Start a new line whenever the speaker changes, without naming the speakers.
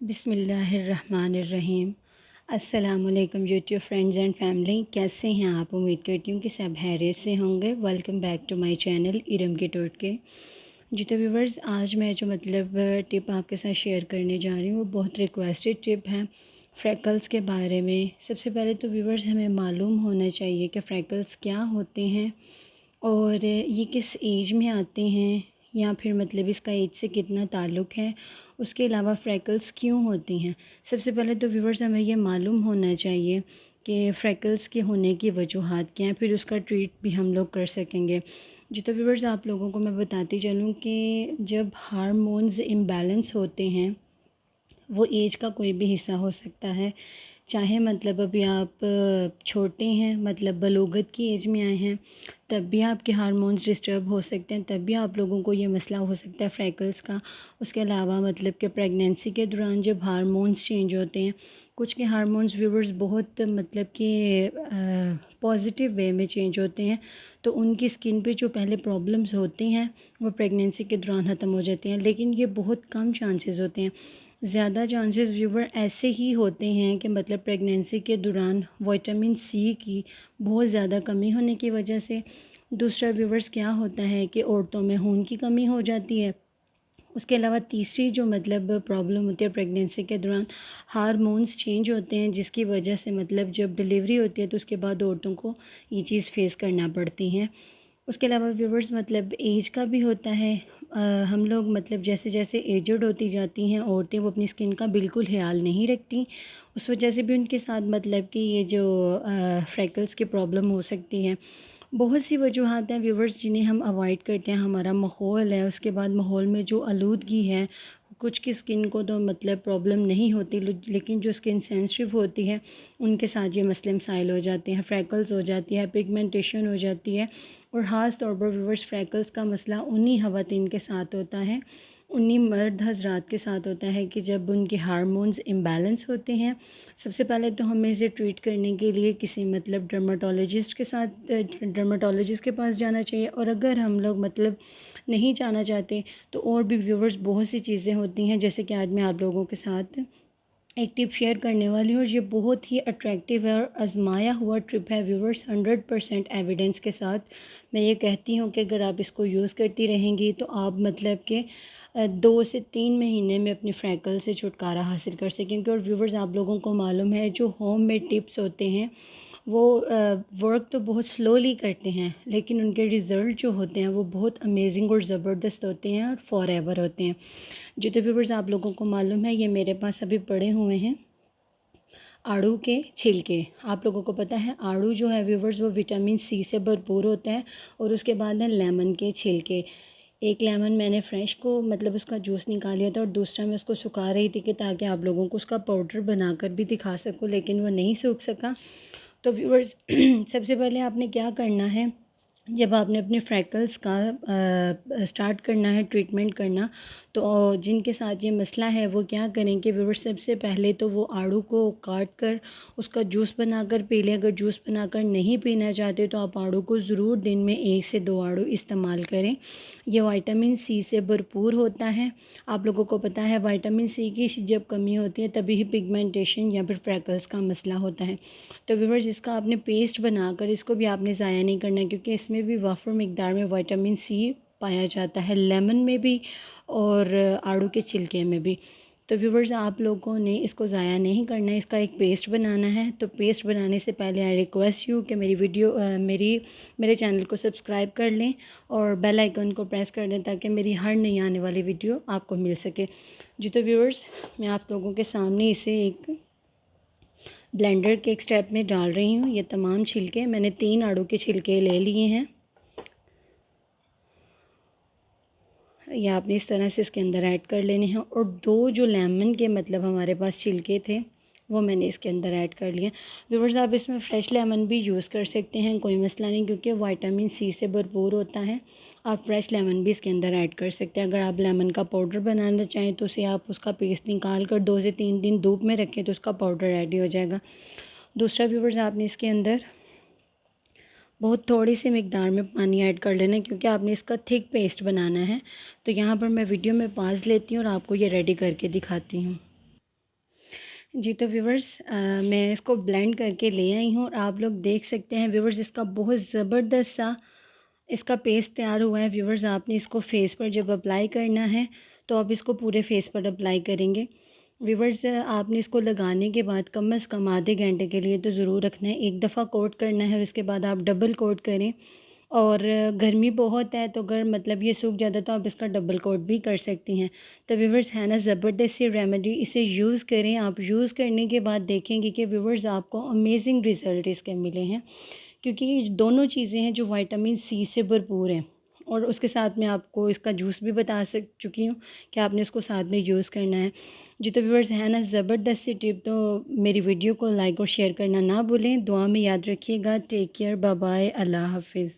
बिस्मिल्लाहिर्रहमानिर्रहीम। अस्सलामुअलैकुम YouTube friends and family, कैसे हैं आप? उम्मीद करती हूँ कि सब खैरियत से होंगे। Welcome back to my channel Iram के टोटके। जी तो व्यूवर्स, आज मैं जो टिप आपके साथ शेयर करने जा रही हूँ वो बहुत रिक्वेस्टेड टिप है फ्रैकल्स के बारे में। सबसे पहले तो व्यूवर्स, हमें मालूम होना चाहिए कि फ्रैकल्स क्या होते हैं और ये किस एज में आते हैं, या फिर इसका एज से कितना ताल्लुक़ है। उसके अलावा फ्रैकल्स क्यों होती हैं। सबसे पहले तो व्यूवर्स, हमें ये मालूम होना चाहिए कि फ्रैकल्स के होने की वजूहात क्या हैं, फिर उसका ट्रीट भी हम लोग कर सकेंगे। जी तो व्यूवर्स, आप लोगों को मैं बताती चलूँ कि जब हार्मोन्स इम्बैलेंस होते हैं, वो एज का कोई भी हिस्सा हो सकता है। चाहे अभी आप छोटे हैं, बलूगत की एज में आए हैं, तब भी आपके हार्मोन्स डिस्टर्ब हो सकते हैं, तब भी आप लोगों को ये मसला हो सकता है फ्रैकल्स का। उसके अलावा कि प्रेगनेंसी के दौरान जब हार्मोन्स चेंज होते हैं, कुछ के हार्मोन्स व्यूवर्स बहुत पॉजिटिव वे में चेंज होते हैं, तो उनकी स्किन पे जो पहले प्रॉब्लम्स होती हैं वो प्रेगनेंसी के दौरान ख़त्म हो जाती हैं। लेकिन ये बहुत कम चांसेस होते हैं। ज़्यादा चांसेस व्यूवर ऐसे ही होते हैं कि प्रेगनेंसी के दौरान विटामिन सी की बहुत ज़्यादा कमी होने की वजह से। दूसरा व्यूवर्स, क्या होता है कि औरतों में खून की कमी हो जाती है। उसके अलावा तीसरी जो प्रॉब्लम होती है प्रेगनेंसी के दौरान, हार्मोन्स चेंज होते हैं, जिसकी वजह से जब डिलीवरी होती है तो उसके बाद औरतों को ये चीज़ फेस करना पड़ती है। उसके अलावा व्यूवर्स, एज का भी होता है। हम लोग जैसे जैसे एजड होती जाती हैं औरतें, वो अपनी स्किन का बिल्कुल ख्याल नहीं रखती। उस वजह से भी उनके साथ कि ये जो फ्रैकल्स की प्रॉब्लम हो सकती है। बहुत सी वजूहात हैं व्यूवर्स जिन्हें हम अवॉइड करते हैं। हमारा माहौल है, उसके बाद माहौल में जो आलूदगी है, कुछ की स्किन को तो प्रॉब्लम नहीं होती, लेकिन जो स्किन सेंसिटिव होती है उनके साथ ये मसले मसाइल हो जाते हैं, फ्रैकल्स हो जाती है, पिगमेंटेशन हो जाती है। और ख़ास तौर पर व्यूवर्स, फ्रैकल्स का मसला उन्हीं ख़वातीन के साथ होता है, उन्हीं मर्द हज़रात के साथ होता है कि जब उनके हार्मोन्स इम्बैलेंस होते हैं। सबसे पहले तो हमें इसे ट्रीट करने के लिए किसी डर्माटोलॉजिस्ट के पास जाना चाहिए। और अगर हम लोग नहीं जाना चाहते तो और भी व्यूवर्स बहुत सी चीज़ें होती हैं, जैसे कि आज मैं आप लोगों के साथ एक टिप शेयर करने वाली हूँ और ये बहुत ही अट्रैक्टिव है और आजमाया हुआ ट्रिप है व्यूवर्स। 100% एविडेंस के साथ मैं ये कहती हूँ कि अगर आप इसको यूज़ करती रहेंगी तो आप 2 से 3 महीने में अपने फ्रैकल से छुटकारा हासिल कर सकेंगे। और व्यूवर्स, आप लोगों को मालूम है, जो होममेड टिप्स होते हैं वो वर्क तो बहुत स्लोली करते हैं, लेकिन उनके रिज़ल्ट जो होते हैं वो बहुत अमेजिंग और ज़बरदस्त होते हैं और फॉरएवर होते हैं। जो तो व्यूवर्स, आप लोगों को मालूम है, ये मेरे पास अभी पड़े हुए हैं आड़ू के छिलके। आप लोगों को पता है आड़ू जो है व्यूवर्स, वो विटामिन सी से भरपूर होता है। और उसके बाद है लेमन के छिलके। एक लेमन मैंने फ्रेश को उसका जूस निकाल लिया था, और दूसरा मैं उसको सुखा रही थी कि ताकि आप लोगों को उसका पाउडर बनाकर भी दिखा सकूं, लेकिन वो नहीं सूख सका। तो व्यूवर्स सबसे पहले आपने क्या करना है, जब आपने अपने फ्रैकल्स का स्टार्ट करना है ट्रीटमेंट करना, तो जिनके साथ ये मसला है वो क्या करें कि व्यूवर्स, सबसे पहले तो वो आड़ू को काट कर उसका जूस बनाकर पी लें। अगर जूस बनाकर नहीं पीना चाहते तो आप आड़ू को ज़रूर दिन में 1 से 2 आड़ू इस्तेमाल करें। ये विटामिन सी से भरपूर होता है। आप लोगों को पता है विटामिन सी की जब कमी होती है तभी ही पिगमेंटेशन या फिर फ्रैकल्स का मसला होता है। तो व्यूवर्स, इसका आपने पेस्ट बनाकर इसको भी आपने ज़ाया नहीं करना, क्योंकि इसमें भी वाफर मिकदार में विटामिन सी पाया जाता है, लेमन में भी और आड़ू के छिलके में भी। तो व्यूवर्स, आप लोगों ने इसको ज़ाया नहीं करना है, इसका एक पेस्ट बनाना है। तो पेस्ट बनाने से पहले आई रिक्वेस्ट यू कि मेरे चैनल को सब्सक्राइब कर लें और बेल आइकन को प्रेस कर दें, ताकि मेरी हर नई आने वाली वीडियो आपको मिल सके। जी तो व्यूवर्स, मैं आप लोगों के सामने इसे एक ब्लेंडर के एक स्टेप में डाल रही हूँ। ये तमाम छिलके मैंने 3 आड़ू के छिलके ले लिए हैं। ये आपने इस तरह से इसके अंदर ऐड कर लेने हैं। और 2 जो लेमन के हमारे पास छिलके थे वो मैंने इसके अंदर ऐड कर लिए। व्यूअर्स, आप इसमें फ़्रेश लेमन भी यूज़ कर सकते हैं, कोई मसला नहीं, क्योंकि विटामिन सी से भरपूर होता है। आप फ्रेश लेमन भी इसके अंदर ऐड कर सकते हैं। अगर आप लेमन का पाउडर बनाना चाहें तो उसे आप उसका पेस्ट निकाल कर 2 से 3 दिन धूप में रखें तो उसका पाउडर रेडी हो जाएगा। दूसरा व्यूअर्स, आपने इसके अंदर बहुत थोड़ी सी मिकदार में पानी ऐड कर लेना है, क्योंकि आपने इसका थिक पेस्ट बनाना है। तो यहाँ पर मैं वीडियो में पास लेती हूँ और आपको ये रेडी करके दिखाती हूँ। जी, तो व्यूअर्स मैं इसको ब्लेंड करके ले आई हूँ और आप लोग देख सकते हैं व्यूअर्स इसका बहुत ज़बरदस्त सा इसका पेस्ट तैयार हुआ है। व्यूअर्स आपने इसको फेस पर जब अप्लाई करना है तो आप इसको पूरे फेस पर अप्लाई करेंगे। व्यूअर्स आपने इसको लगाने के बाद कम से कम आधे घंटे के लिए तो ज़रूर रखना है। एक दफ़ा कोट करना है और उसके बाद आप डबल कोट करें। और गर्मी बहुत है तो अगर मतलब ये सूख जाता है तो आप इसका डबल कोट भी कर सकती हैं। तो व्यूअर्स है ना ज़बरदस्त सी रेमेडी, इसे यूज़ करें। आप यूज़ करने के बाद देखेंगे कि व्यूअर्स आपको अमेजिंग रिज़ल्ट इसके मिले हैं, क्योंकि ये दोनों चीज़ें हैं जो विटामिन सी से भरपूर हैं। और उसके साथ मैं आपको इसका जूस भी बता चुकी हूँ कि आपने उसको साथ में यूज़ करना है। जी, तो व्यूअर्स है ना ज़बरदस्त सी टिप, तो मेरी वीडियो को लाइक और शेयर करना ना भूलें। दुआ में याद रखिएगा। टेक केयर, बाय बाय, अल्लाह हाफ़िज़।